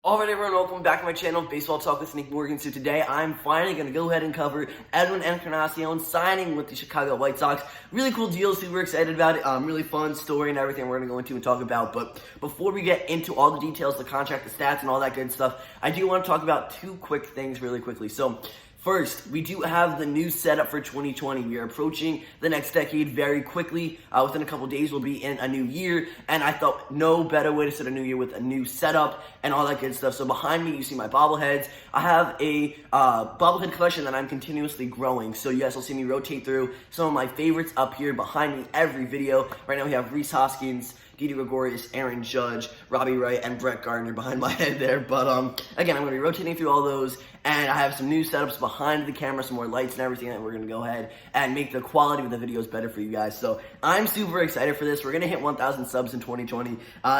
Alright everyone, welcome back to my channel, Baseball Talk with Nick Morgan. So today I'm finally going to go ahead and cover Edwin Encarnacion signing with the Chicago White Sox. Really cool deal, super excited about it. Really fun story and everything we're going to go into and talk about. But before we get into all the details, the contract, the stats, and all that good stuff, I do want to talk about two quick things really quickly. So first, we do have the new setup for 2020. We are approaching the next decade very quickly. Within a couple days, we'll be in a new year, and I thought no better way to start a new year with a new setup and all that good stuff. So behind me, you see my bobbleheads. I have a bobblehead collection that I'm continuously growing. So you guys will see me rotate through some of my favorites up here behind me every video. Right now, we have Rhys Hoskins, Didi Gregorius, Aaron Judge, Robbie Wright, and Brett Gardner behind my head there. But again, I'm going to be rotating through all those, and I have some new setups behind the camera, some more lights and everything that we're going to go ahead and make the quality of the videos better for you guys. So I'm super excited for this. We're going to hit 1,000 subs in 2020.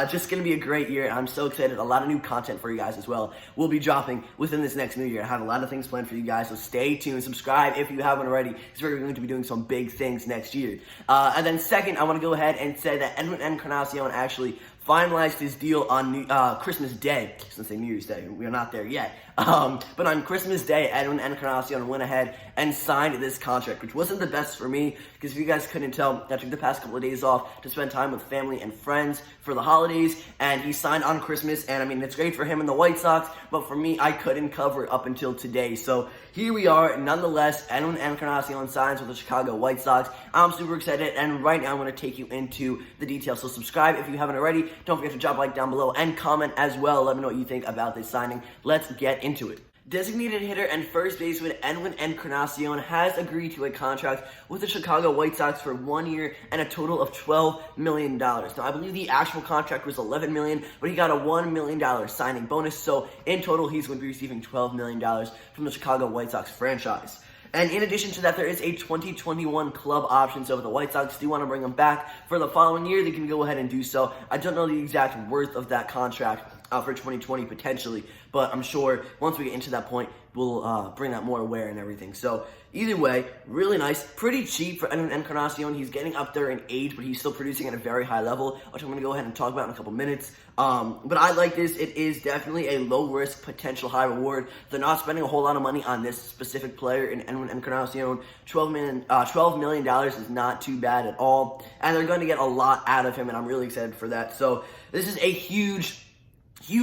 Just going to be a great year. I'm so excited. A lot of new content for you guys as well will be dropping within this next new year. I have a lot of things planned for you guys, so stay tuned. Subscribe if you haven't already, because we're going to be doing some big things next year. And then second, I want to go ahead and say that Edwin Encarnacion actually finalized his deal on Christmas Day. I was going to say New Year's Day. We are not there yet. But on Christmas Day, Edwin Encarnacion went ahead and signed this contract, which wasn't the best for me, because if you guys couldn't tell, I took the past couple of days off to spend time with family and friends for the holidays, and he signed on Christmas, and I mean, it's great for him and the White Sox, but for me, I couldn't cover it up until today. So here we are, nonetheless, Edwin Encarnacion signs with the Chicago White Sox. I'm super excited, and right now I'm going to take you into the details. So subscribe if you haven't already. Don't forget to drop a like down below and comment as well. Let me know what you think about this signing. Let's get into it. Designated hitter and first baseman Edwin Encarnacion has agreed to a contract with the Chicago White Sox for 1 year and a total of $12 million. Now, I believe the actual contract was $11 million, but he got a $1 million signing bonus, so in total, he's going to be receiving $12 million from the Chicago White Sox franchise. And in addition to that, there is a 2021 club option, so if the White Sox do want to bring him back for the following year, they can go ahead and do so. I don't know the exact worth of that contract for 2020 potentially, but I'm sure once we get into that point, we'll bring that more aware and everything. So either way, really nice, pretty cheap for Edwin Encarnacion. He's getting up there in age, but he's still producing at a very high level, which I'm going to go ahead and talk about in a couple minutes. But I like this. It is definitely a low-risk, potential high reward. They're not spending a whole lot of money on this specific player in Edwin Encarnacion. $12 million is not too bad at all, and they're going to get a lot out of him, and I'm really excited for that. So this is a huge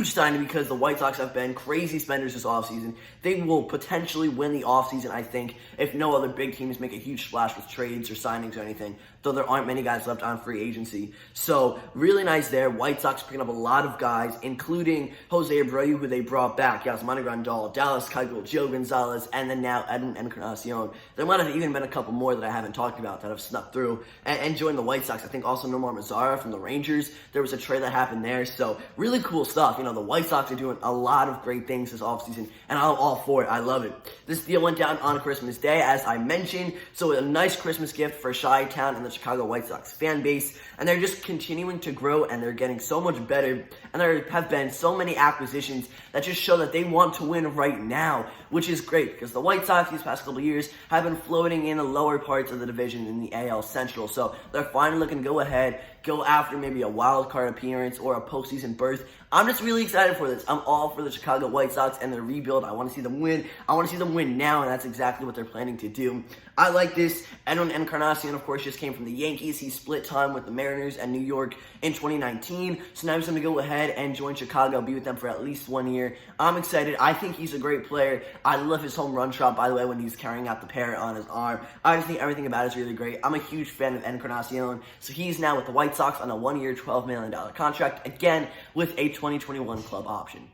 signing, because the White Sox have been crazy spenders this offseason. They will potentially win the offseason, I think, if no other big teams make a huge splash with trades or signings or anything, though there aren't many guys left on free agency. So really nice there. White Sox picking up a lot of guys, including Jose Abreu, who they brought back, Yasmani Grandal, Dallas Keuchel, Joe Gonzalez, and then now Edwin Encarnacion. There might have even been a couple more that I haven't talked about that have snuck through and joined the White Sox. I think also Nomar Mazara from the Rangers. There was a trade that happened there, so really cool stuff. You know, the White Sox are doing a lot of great things this offseason, and I'm all for it. I love it. This deal went down on Christmas Day, as I mentioned, so a nice Christmas gift for Chi-Town and the Chicago White Sox fan base, and they're just continuing to grow, and they're getting so much better, and there have been so many acquisitions that just show that they want to win right now, which is great, because the White Sox these past couple of years have been floating in the lower parts of the division in the AL Central, so they're finally looking to go ahead, go after maybe a wild card appearance or a postseason berth. I'm just really excited for this. I'm all for the Chicago White Sox and their rebuild. I want to see them win. I want to see them win now, and that's exactly what they're planning to do. I like this. Edwin Encarnacion, of course, just came from the Yankees. He split time with the Mariners and New York in 2019, so now he's going to go ahead and join Chicago, be with them for at least 1 year. I'm excited. I think he's a great player. I love his home run shot, by the way, when he's carrying out the parrot on his arm. I just think everything about it is really great. I'm a huge fan of Encarnacion, so he's now with the White Sox on a 1 year, $12 million contract, again, with a 2021 club option.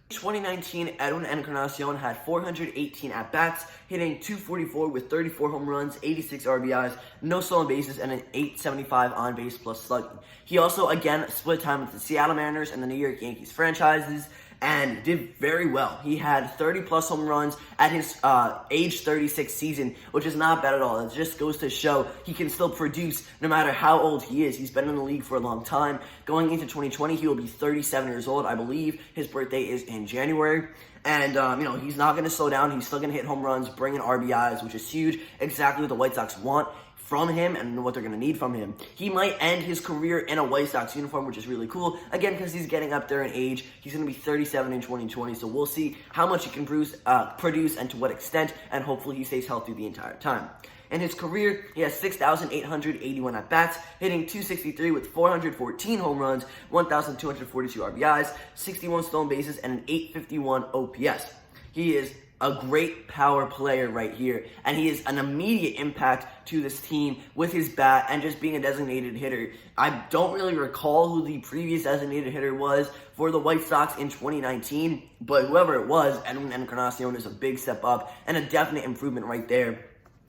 2019, Edwin Encarnacion had 418 at-bats, hitting .244 with 34 home runs, 86 RBIs, no stolen bases, and an .875 on-base plus slugging. He also, again, split time with the Seattle Mariners and the New York Yankees franchises, and did very well. He had 30-plus home runs at his age 36 season, which is not bad at all. It just goes to show he can still produce no matter how old he is. He's been in the league for a long time. Going into 2020, he will be 37 years old, I believe. His birthday is in January. And, he's not going to slow down. He's still going to hit home runs, bring in RBIs, which is huge. Exactly what the White Sox want. from him and what they're going to need from him. He might end his career in a White Sox uniform, which is really cool. Again, because he's getting up there in age. He's going to be 37 in 2020, so we'll see how much he can produce and to what extent, and hopefully he stays healthy the entire time. In his career, he has 6,881 at-bats, hitting .263 with 414 home runs, 1,242 RBIs, 61 stolen bases, and an .851 OPS. He is a great power player right here, and he is an immediate impact to this team with his bat and just being a designated hitter. I don't really recall who the previous designated hitter was for the White Sox in 2019, but whoever it was, Edwin Encarnacion is a big step up and a definite improvement right there.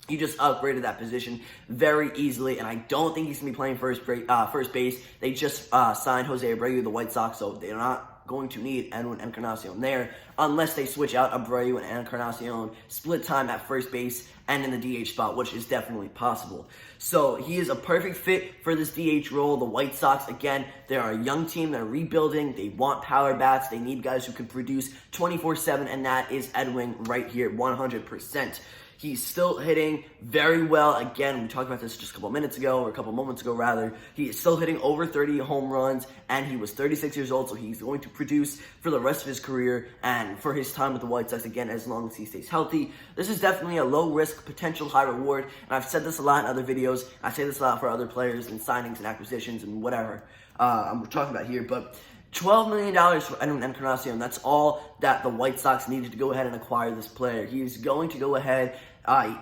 He just upgraded that position very easily, and I don't think he's going to be playing first base. They just signed Jose Abreu, the White Sox, so they're not going to need Edwin Encarnacion there unless they switch out Abreu and Encarnacion, split time at first base and in the DH spot, which is definitely possible. So he is a perfect fit for this DH role. The White Sox, again, they're a young team. They're rebuilding. They want power bats. They need guys who can produce 24/7, and that is Edwin right here, 100%. He's still hitting very well. Again, we talked about this just a couple moments ago, rather. He is still hitting over 30 home runs, and he was 36 years old, so he's going to produce for the rest of his career and for his time with the White Sox, again, as long as he stays healthy. This is definitely a low-risk, potential high-reward, and I've said this a lot in other videos. I say this a lot for other players and signings and acquisitions and whatever I'm talking about here, but $12 million for Edwin Encarnacion. That's all that the White Sox needed to go ahead and acquire this player. He's going to go ahead,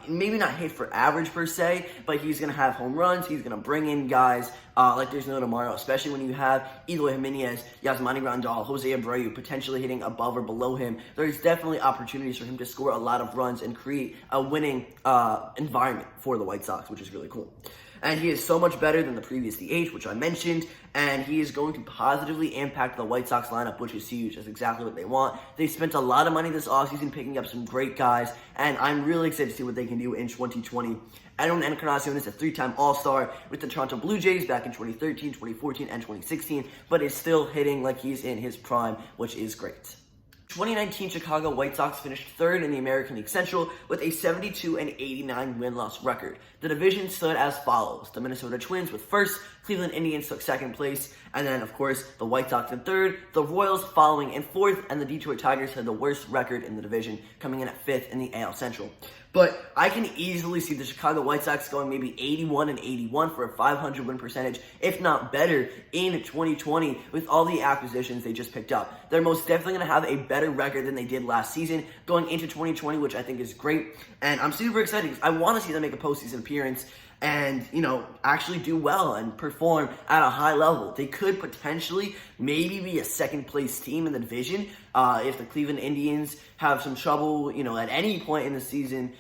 maybe not hit for average per se, but he's going to have home runs. He's going to bring in guys like there's no tomorrow, especially when you have Eloy Jimenez, Yasmani Grandal, Jose Abreu potentially hitting above or below him. There's definitely opportunities for him to score a lot of runs and create a winning environment for the White Sox, which is really cool. And he is so much better than the previous DH, which I mentioned, and he is going to positively impact the White Sox lineup, which is huge. That's exactly what they want. They spent a lot of money this offseason picking up some great guys, and I'm really excited to see what they can do in 2020. Edwin Encarnacion is a 3-time All-Star with the Toronto Blue Jays back in 2013, 2014, and 2016, but is still hitting like he's in his prime, which is great. 2019 Chicago White Sox finished third in the American League Central with a 72-89 win-loss record. The division stood as follows. The Minnesota Twins with first, Cleveland Indians took second place, and then, of course, the White Sox in third, the Royals following in fourth, and the Detroit Tigers had the worst record in the division, coming in at fifth in the AL Central. But I can easily see the Chicago White Sox going maybe 81-81 for a 500 win percentage, if not better, in 2020 with all the acquisitions they just picked up. They're most definitely going to have a better record than they did last season going into 2020, which I think is great. And I'm super excited because I want to see them make a postseason appearance and, actually do well and perform at a high level. They could potentially maybe be a second-place team in the division if the Cleveland Indians have some trouble, at any point in the season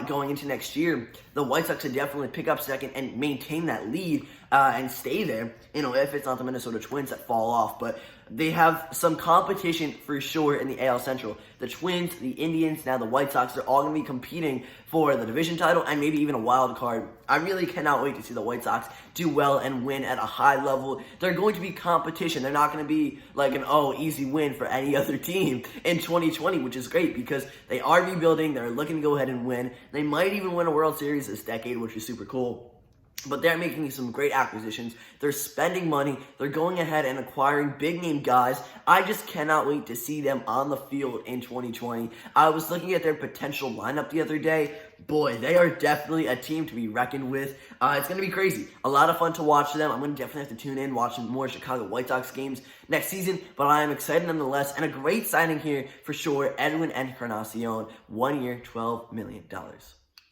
going into next year. The White Sox could definitely pick up second and maintain that lead and stay there, if it's not the Minnesota Twins that fall off. But they have some competition for sure in the AL Central. The Twins, the Indians, now the White Sox, they're all going to be competing for the division title and maybe even a wild card. I really cannot wait to see the White Sox do well and win at a high level. They're going to be competition. They're not going to be like an easy win for any other team in 2020, which is great because they are rebuilding. They're looking to go ahead and win. They might even win a World Series this decade, which is super cool. But they're making some great acquisitions. They're spending money. They're going ahead and acquiring big-name guys. I just cannot wait to see them on the field in 2020. I was looking at their potential lineup the other day. Boy, they are definitely a team to be reckoned with. It's going to be crazy. A lot of fun to watch them. I'm going to definitely have to tune in, watch more Chicago White Sox games next season. But I am excited nonetheless. And a great signing here for sure. Edwin Encarnacion, 1 year, $12 million.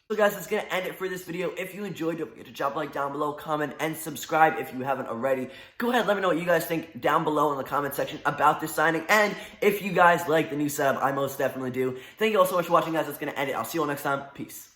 So guys, that's going to end it for this video. If you enjoyed, don't forget to drop a like down below, comment, and subscribe if you haven't already. Go ahead, let me know what you guys think down below in the comment section about this signing. And if you guys like the new setup, I most definitely do. Thank you all so much for watching, guys. That's going to end it. I'll see you all next time. Peace.